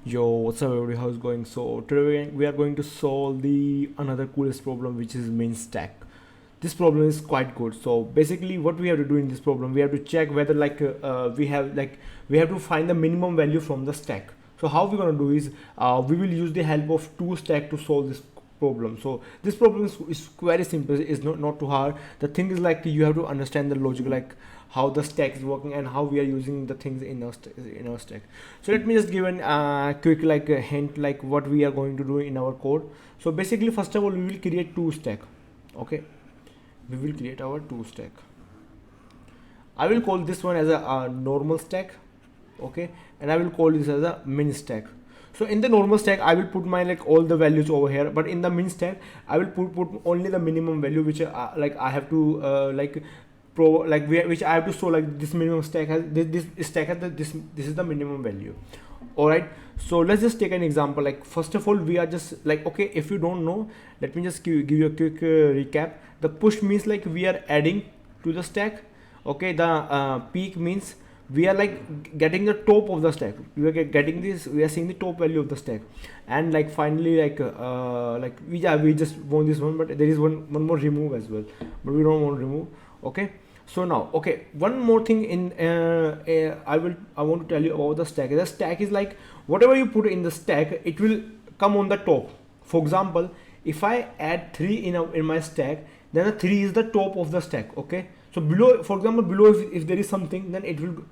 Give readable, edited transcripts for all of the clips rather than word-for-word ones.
Yo, what's up everybody, how's it going? So today we are going to solve the another coolest problem, which is min stack. This problem is quite good. So basically what we have to do in this problem, we have to check whether we have to find the minimum value from the stack. So how we're going to do is we will use the help of two stack to solve this problem. So this problem is very simple, it's not too hard. The thing is like you have to understand the logic, like how the stack is working and how we are using the things in our stack. So let me just give an quick like a hint like what we are going to do in our code. So basically first of all we will create two stack. Okay, we will create our two stack. I will call this one as a normal stack, okay, and I will call this as a min stack. So in the normal stack I will put my like all the values over here, but in the min stack I will put only the minimum value, which like I have to which I have to show like this minimum stack has this stack has this is the minimum value. All right, so let's just take an example. Like first of all we are just like, okay, if you don't know, let me just give you a quick recap. The push means like we are adding to the stack. Okay, the peak means we are like getting the top of the stack. We are getting this, we are seeing the top value of the stack. And like finally like we just want this one, but there is one more remove as well, but we don't want to remove. Okay, so now, okay, one more thing in I want to tell you about the stack. The stack is like whatever you put in the stack, it will come on the top. For example, if I add 3 in my stack, then the 3 is the top of the stack. Okay, so below, for example, below if there is something, then it will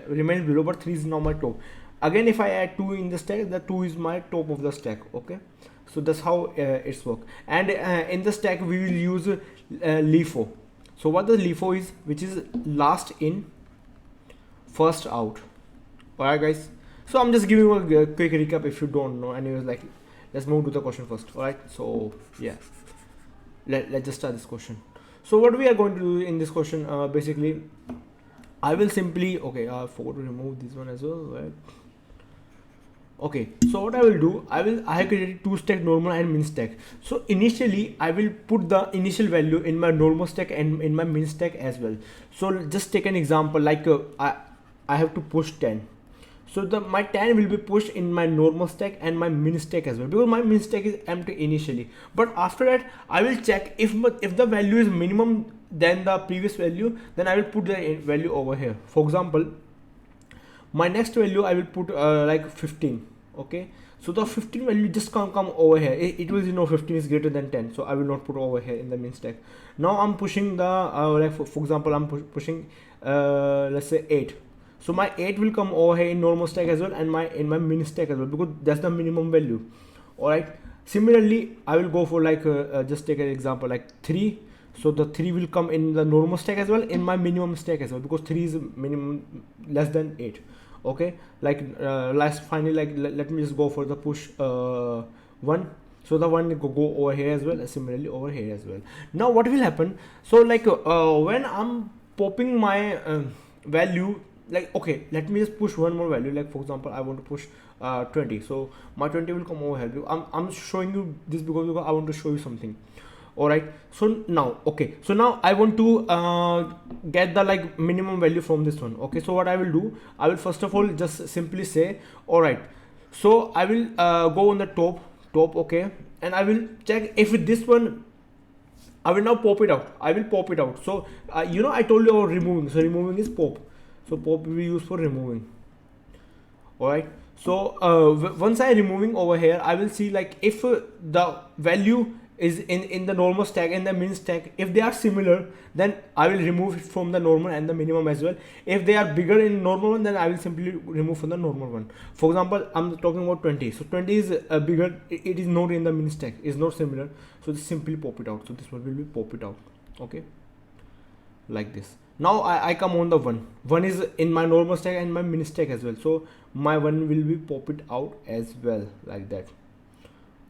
remain below, but 3 is now my top. Again, if I add 2 in the stack, the 2 is my top of the stack. Okay, so that's how it's work. And in the stack we will use LIFO. So what the LIFO is, which is last in first out. Alright guys, so I'm just giving you a quick recap if you don't know. Anyways, like let's move to the question first. Alright, so yeah, let's just start this question. So what we are going to do in this question, basically I will simply, okay, I forgot to remove this one as well, right? Okay, so what I will do, I have created two stack, normal and min stack. So initially I will put the initial value in my normal stack and in my min stack as well. So just take an example, like I have to push 10. So my 10 will be pushed in my normal stack and my min stack as well, because my min stack is empty initially. But after that I will check if the value is minimum than the previous value, then I will put the value over here. For example, my next value I will put like 15. Okay, so the 15 value just come over here. It will, you know, 15 is greater than 10, so I will not put over here in the min stack. Now I'm pushing the like for example I'm pushing let's say 8. So my 8 will come over here in normal stack as well, and in my min stack as well, because that's the minimum value. All right, similarly I will go for like just take an example like 3. So the 3 will come in the normal stack as well, in my minimum stack as well, because 3 is minimum less than 8. Okay, like last finally, like let me just go for the push 1. So the one go over here as well, similarly over here as well. Now what will happen, so like when I'm popping my value, like okay, let me just push one more value. Like for example, I want to push 20. So my 20 will come over here. I'm showing you this because I want to show you something. All right, so now, okay, so now I want to get the like minimum value from this one. Okay, so what I will do, I will first of all just simply say, all right, so I will go on the top, okay, and I will check if this one, I will now pop it out. I will pop it out. So you know, I told you about removing. So removing is pop. So pop we use for removing. All right, so once I removing over here, I will see like if the value is in the normal stack and the min stack, if they are similar, then I will remove it from the normal and the minimum as well. If they are bigger in normal one, then I will simply remove from the normal one. For example, I'm talking about 20. So 20 is bigger, it is not in the min stack, is not similar, so just simply pop it out. So this one will be pop it out. Okay, like this. Now I come on the 1 is in my normal stack and my min stack as well, so my 1 will be pop it out as well, like that.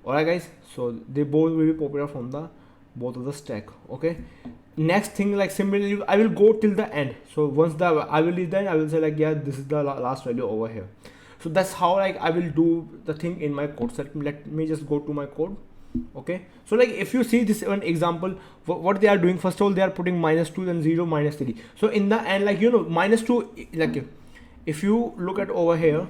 Alright guys, so they both will be popped out from the both of the stack. Okay, next thing, like similarly I will go till the end. So once I will reach the end, I will say like, yeah, this is the last value over here. So that's how like I will do the thing in my code. So let me just go to my code. Okay, so like if you see this one example, what they are doing, first of all they are putting -2, then 0, -3. So in the end, like, you know, -2, like if you look at over here,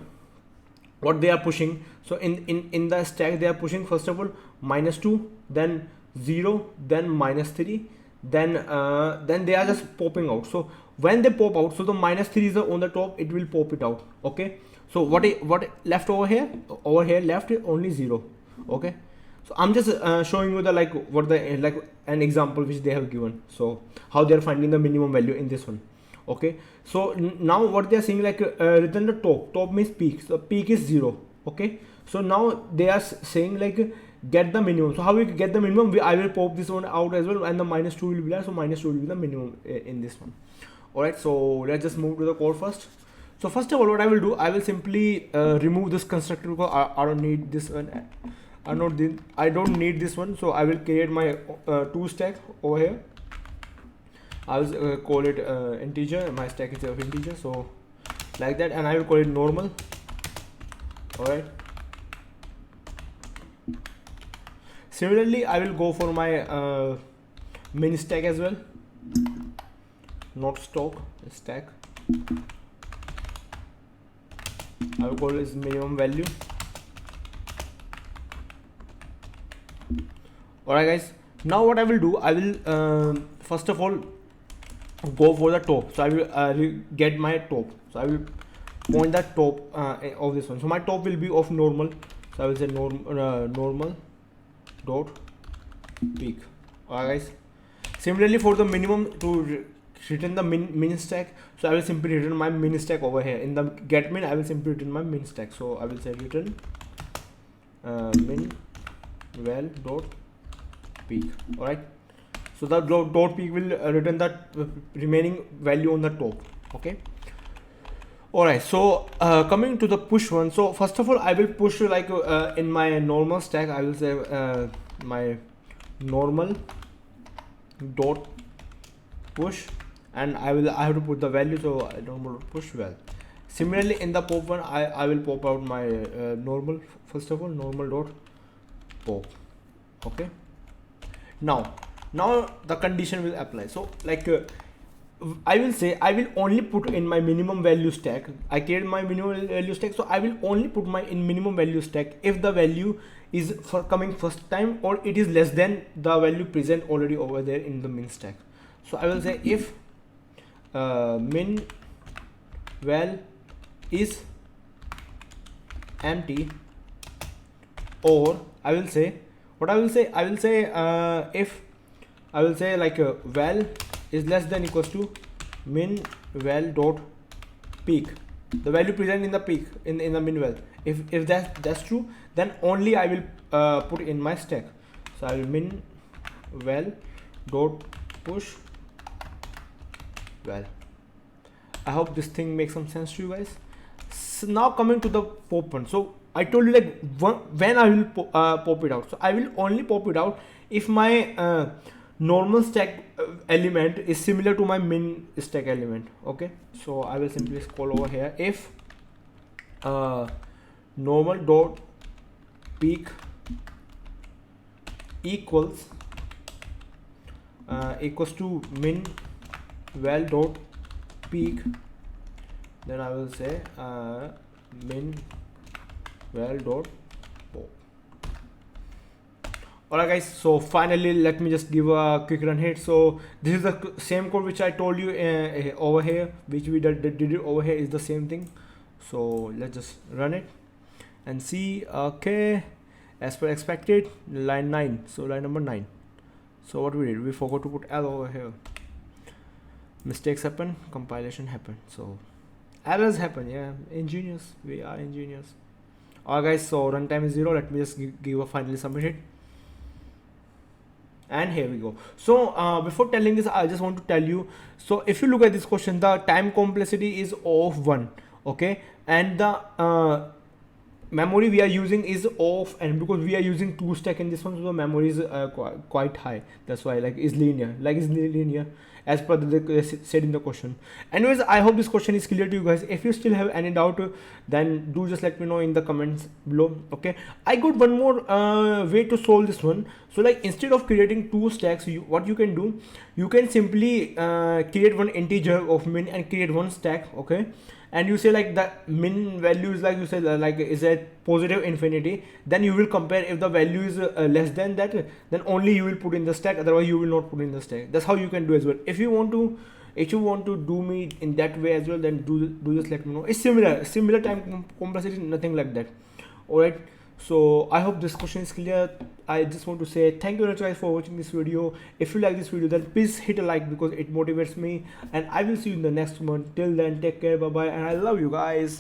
what they are pushing. So in the stack they are pushing first of all -2, then 0, then -3, then they are just popping out. So when they pop out, so the -3 is on the top, it will pop it out. Okay, so what left over here? Over here left is only 0. Okay, so I'm just showing you the like what the like an example which they have given, so how they are finding the minimum value in this one. Okay, so now what they are saying, like written the top means peak, so peak is 0. Okay, so now they are saying like get the minimum. So how we get the minimum? I will pop this one out as well, and the -2 will be there, so -2 will be the minimum in this one. All right, so let's just move to the code first. So first of all, what I will do, I will simply remove this constructor because I don't need this one. I don't need this one, so I will create my 2 stack over here. I will call it integer. My stack is of integer, so like that, and I will call it normal. All right. Similarly, I will go for my min stack as well, not stock, stack. I will call this minimum value. Alright guys, now what I will do, I will first of all go for the top. So I will get my top. So I will point that top of this one. So my top will be of normal. So I will say normal dot peak. Alright guys. Similarly for the minimum, to return the min stack, so I will simply return my min stack over here. In the get min, I will simply return my min stack. So I will say return min val dot peak. All right, so the dot peak will return the remaining value on the top. Okay. All right, so coming to the push one. So first of all, I will push like in my normal stack, I will say my normal dot push, and I have to put the value, so I don't want to push well. Similarly in the pop one, I will pop out my normal, first of all normal dot pop. Okay, now the condition will apply. So like I will say I will only put in my minimum value stack. I create my minimum value stack, so I will only put my in minimum value stack if the value is for coming first time or it is less than the value present already over there in the min stack. So I will say if min val is empty, or I will say what I will say, if I will say like val is less than equals to min val dot peak, the value present in the peak in the min val. If that's true, then only I will put in my stack. So I will min val dot push val. I hope this thing makes some sense to you guys. So now coming to the pop one. So I told you like when I will pop it out. So I will only pop it out if my normal stack element is similar to my min stack element. Okay, so I will simply scroll over here. If normal dot peak equals to min val dot peak, then I will say min val dot pop. Alright guys, so finally let me just give a quick run here. So this is the same code which I told you over here, which we did it over here, is the same thing. So let's just run it and see. Okay, as per expected, line 9, so line number 9. So what we did, we forgot to put L over here. Mistakes happen, compilation happen, so errors happen. Yeah, ingenious, we are ingenious. Alright guys, so runtime is 0. Let me just give a finally submit it. And here we go. So before telling this, I just want to tell you, so if you look at this question, the time complexity is of 1. Okay, and the memory we are using is of n, because we are using 2 stack in this one, so the memory is quite high. That's why like is linear, as per the said in the question. Anyways, I hope this question is clear to you guys. If you still have any doubt, then do just let me know in the comments below. Okay, I got one more way to solve this one. So like instead of creating 2 stacks, what you can do, you can simply create one integer of min and create one stack. Okay, and you say like the min value is like, you say like is at positive infinity, then you will compare. If the value is less than that, then only you will put in the stack, otherwise you will not put in the stack. That's how you can do as well. If you want to do me in that way as well, then do just let me know. It's similar time complexity, nothing like that. All right, so I hope this question is clear. I just want to say thank you very much guys for watching this video. If you like this video, then please hit a like because it motivates me, and I will see you in the next one. Till then, take care, bye bye, and I love you guys.